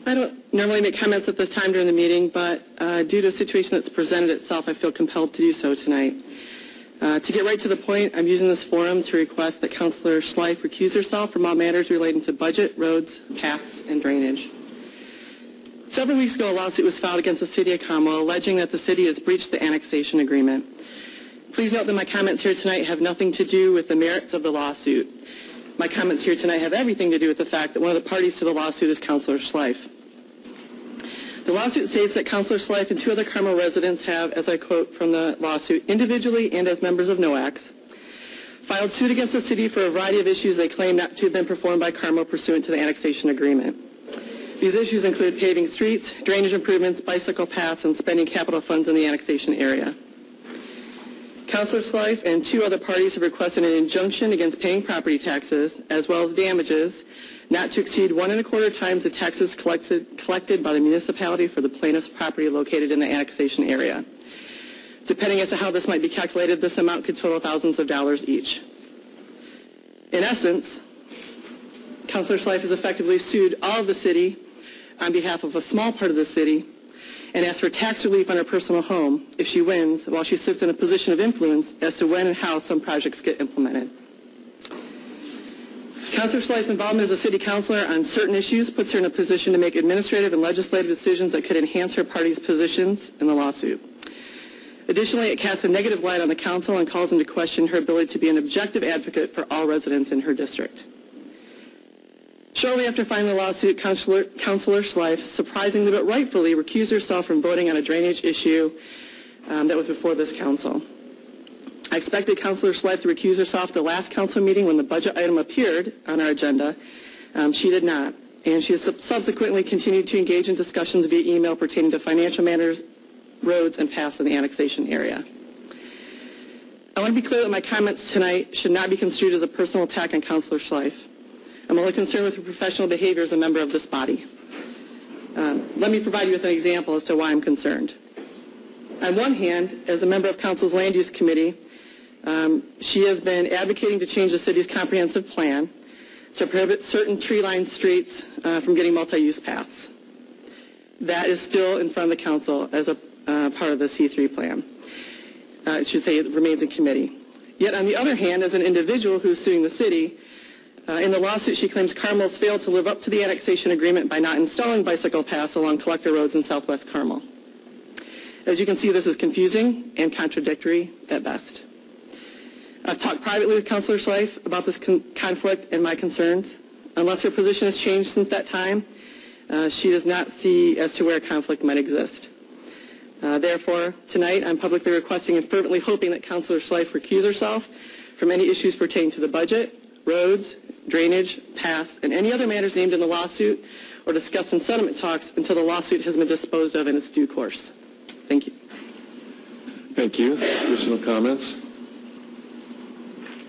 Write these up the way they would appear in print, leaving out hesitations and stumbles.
I don't normally make comments at this time during the meeting, but due to a situation that's presented itself, I feel compelled to do so tonight. To get right to the point, I'm using this forum to request that Councilor Schleif recuse herself from all matters relating to budget, roads, paths, and drainage. Several weeks ago, a lawsuit was filed against the City of Carmel alleging that the city has breached the annexation agreement. Please note that my comments here tonight have nothing to do with the merits of the lawsuit. My comments here tonight have everything to do with the fact that one of the parties to the lawsuit is Councilor Schleif. The lawsuit states that Councilor Schleif and two other Carmel residents have, as I quote from the lawsuit, individually and as members of NOACs, filed suit against the city for a variety of issues they claim not to have been performed by Carmel pursuant to the annexation agreement. These issues include paving streets, drainage improvements, bicycle paths, and spending capital funds in the annexation area. Councilor Schleif and two other parties have requested an injunction against paying property taxes, as well as damages, not to exceed 1.25 times the taxes collected by the municipality for the plaintiff's property located in the annexation area. Depending as to how this might be calculated, this amount could total thousands of dollars each. In essence, Councilor Schleif has effectively sued all of the city on behalf of a small part of the city and asked for tax relief on her personal home if she wins, while she sits in a position of influence as to when and how some projects get implemented. Councilor Schleif's involvement as a city councilor on certain issues puts her in a position to make administrative and legislative decisions that could enhance her party's positions in the lawsuit. Additionally, it casts a negative light on the council and calls into question her ability to be an objective advocate for all residents in her district. Shortly after filing the lawsuit, Councilor Schleif surprisingly but rightfully recused herself from voting on a drainage issue that was before this council. I expected Councilor Schleif to recuse herself at the last council meeting when the budget item appeared on our agenda. She did not, and she has subsequently continued to engage in discussions via email pertaining to financial matters, roads, and paths in the annexation area. I want to be clear that my comments tonight should not be construed as a personal attack on Councilor Schleif. I'm only concerned with her professional behavior as a member of this body. Let me provide you with an example as to why I'm concerned. On one hand, as a member of Council's Land Use Committee, she has been advocating to change the city's comprehensive plan to prohibit certain tree-lined streets from getting multi-use paths. That is still in front of the council as a part of the C3 plan. I should say it remains in committee. Yet on the other hand, as an individual who is suing the city, in the lawsuit she claims Carmel's failed to live up to the annexation agreement by not installing bicycle paths along collector roads in southwest Carmel. As you can see, this is confusing and contradictory at best. I've talked privately with Councilor Schleif about this conflict and my concerns. Unless her position has changed since that time, she does not see as to where a conflict might exist. Therefore, tonight I'm publicly requesting and fervently hoping that Councilor Schleif recuse herself from any issues pertaining to the budget, roads, drainage, paths, and any other matters named in the lawsuit or discussed in settlement talks until the lawsuit has been disposed of in its due course. Thank you. Thank you. Additional comments?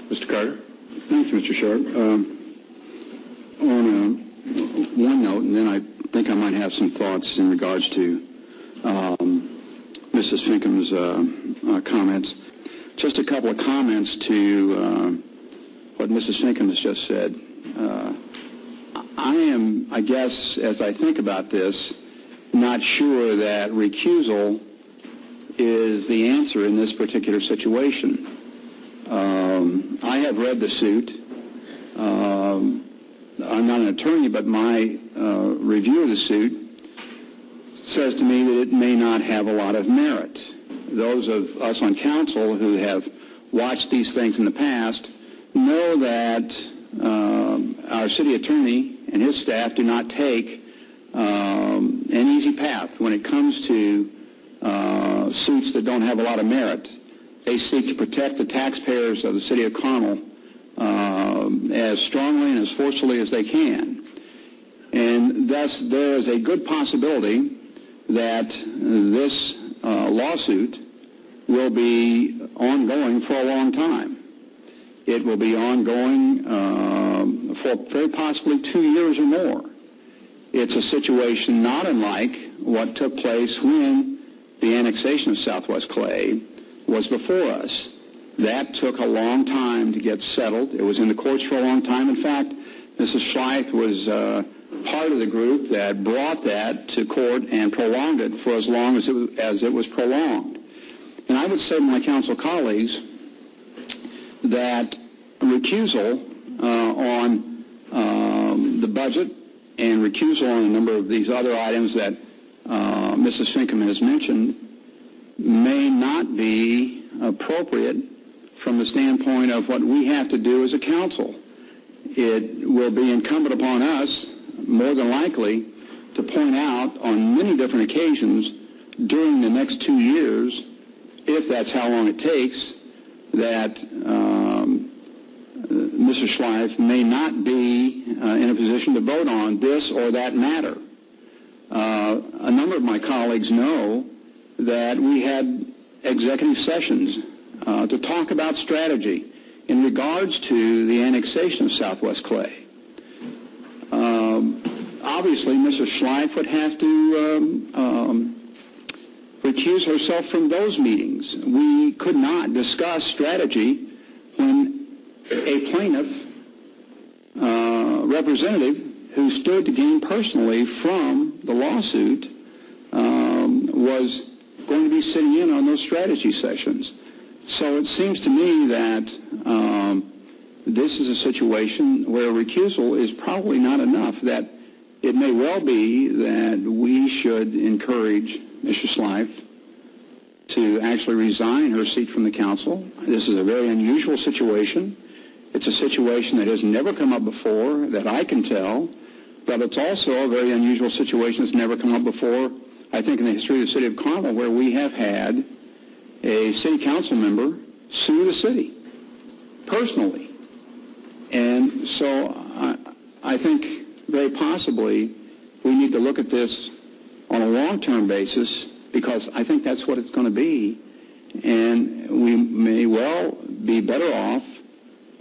Mr. Carter. Thank you, Mr. Sharp. On one note, and then I think I might have some thoughts in regards to Mrs. Finkam's comments. Just a couple of comments to what Mrs. Finkam has just said. I guess, as I think about this, not sure that recusal is the answer in this particular situation. I have read the suit. I'm not an attorney, but my review of the suit says to me that it may not have a lot of merit. Those of us on council who have watched these things in the past know that our city attorney and his staff do not take an easy path when it comes to suits that don't have a lot of merit. They seek to protect the taxpayers of the city of Carmel as strongly and as forcefully as they can. And thus there is a good possibility that this lawsuit will be ongoing for a long time. It will be ongoing for very possibly 2 years or more. It's a situation not unlike what took place when the annexation of Southwest Clay was before us. That took a long time to get settled. It was in the courts for a long time. In fact, Mrs. Schleif was part of the group that brought that to court and prolonged it for as long as it was prolonged. And I would say to my council colleagues that recusal on the budget and recusal on a number of these other items that Mrs. Finkam has mentioned may not be appropriate from the standpoint of what we have to do as a council. It will be incumbent upon us, more than likely, to point out on many different occasions during the next 2 years, if that's how long it takes, that Mr. Schleif may not be in a position to vote on this or that matter. A number of my colleagues know that we had executive sessions to talk about strategy in regards to the annexation of Southwest Clay. Obviously, Mrs. Schleif would have to recuse herself from those meetings. We could not discuss strategy when a plaintiff representative who stood to gain personally from the lawsuit was going to be sitting in on those strategy sessions. So it seems to me that this is a situation where recusal is probably not enough, that it may well be that we should encourage Mr. Schleif to actually resign her seat from the council. This is a very unusual situation. It's a situation that has never come up before, that I can tell, but it's also a very unusual situation that's never come up before, I think, in the history of the city of Carmel, where we have had a city council member sue the city personally. And so I think very possibly we need to look at this on a long-term basis, because I think that's what it's going to be. And we may well be better off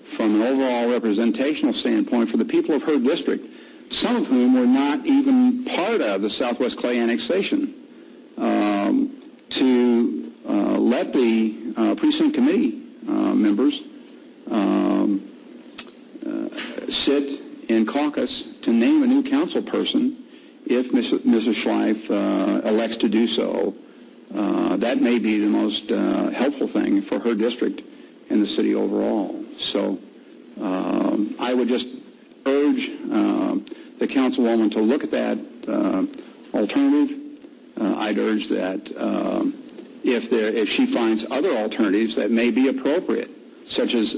from an overall representational standpoint for the people of her district, some of whom were not even part of the Southwest Clay annexation, to let the precinct committee members sit in caucus to name a new council person if Mrs. Schleif elects to do so. That may be the most helpful thing for her district and the city overall. So I would just urge the councilwoman to look at that alternative. I'd urge that if she finds other alternatives that may be appropriate, such as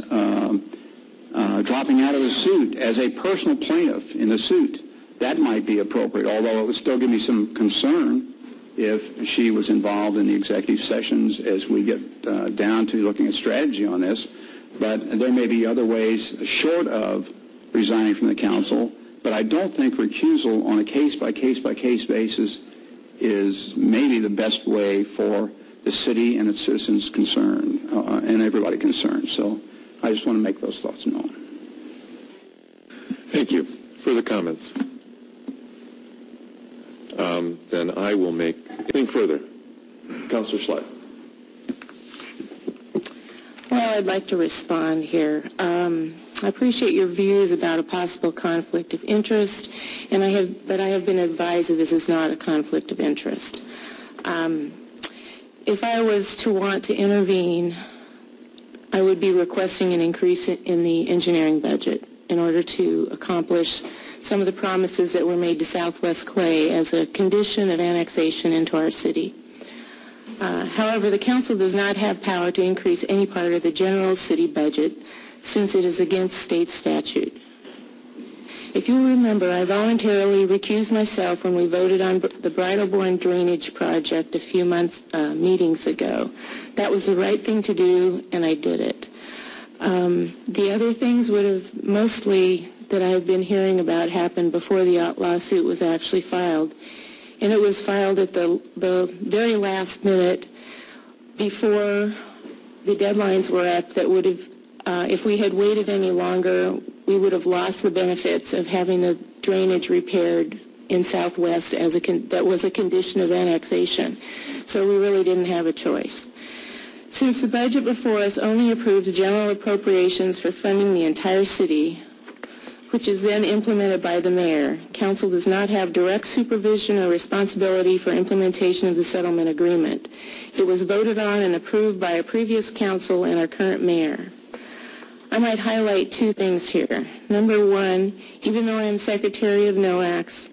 dropping out of the suit as a personal plaintiff in the suit, that might be appropriate, although it would still give me some concern if she was involved in the executive sessions as we get down to looking at strategy on this. But there may be other ways short of resigning from the council, but I don't think recusal on a case-by-case basis is maybe the best way for the city and its citizens concerned and everybody concerned. So I just want to make those thoughts known. Thank you. Further comments? Then I will make anything further. Councilor Schleif. Well, I'd like to respond here. I appreciate your views about a possible conflict of interest, and I have been advised that this is not a conflict of interest. If I was to want to intervene, I would be requesting an increase in the engineering budget in order to accomplish some of the promises that were made to Southwest Clay as a condition of annexation into our city. However, the council does not have power to increase any part of the general city budget since it is against state statute. If you'll remember, I voluntarily recused myself when we voted on the Bridleborn drainage project a few meetings ago. That was the right thing to do, and I did it. The other things would have mostly that I've been hearing about happened before the lawsuit was actually filed. And it was filed at the very last minute before the deadlines were up that would have, if we had waited any longer, we would have lost the benefits of having the drainage repaired in Southwest that was a condition of annexation. So we really didn't have a choice. Since the budget before us only approved general appropriations for funding the entire city, which is then implemented by the mayor. Council does not have direct supervision or responsibility for implementation of the settlement agreement. It was voted on and approved by a previous council and our current mayor. I might highlight two things here. Number one, even though I am Secretary of NOACs,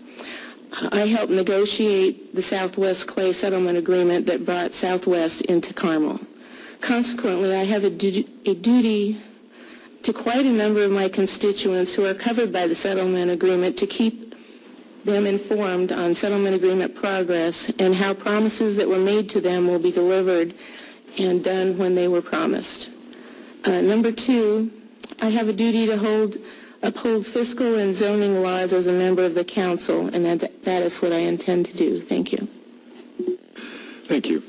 I helped negotiate the Southwest Clay settlement agreement that brought Southwest into Carmel. Consequently, I have a duty to quite a number of my constituents who are covered by the settlement agreement to keep them informed on settlement agreement progress and how promises that were made to them will be delivered and done when they were promised. Number two, I have a duty to uphold fiscal and zoning laws as a member of the council, and that is what I intend to do. Thank you. Thank you.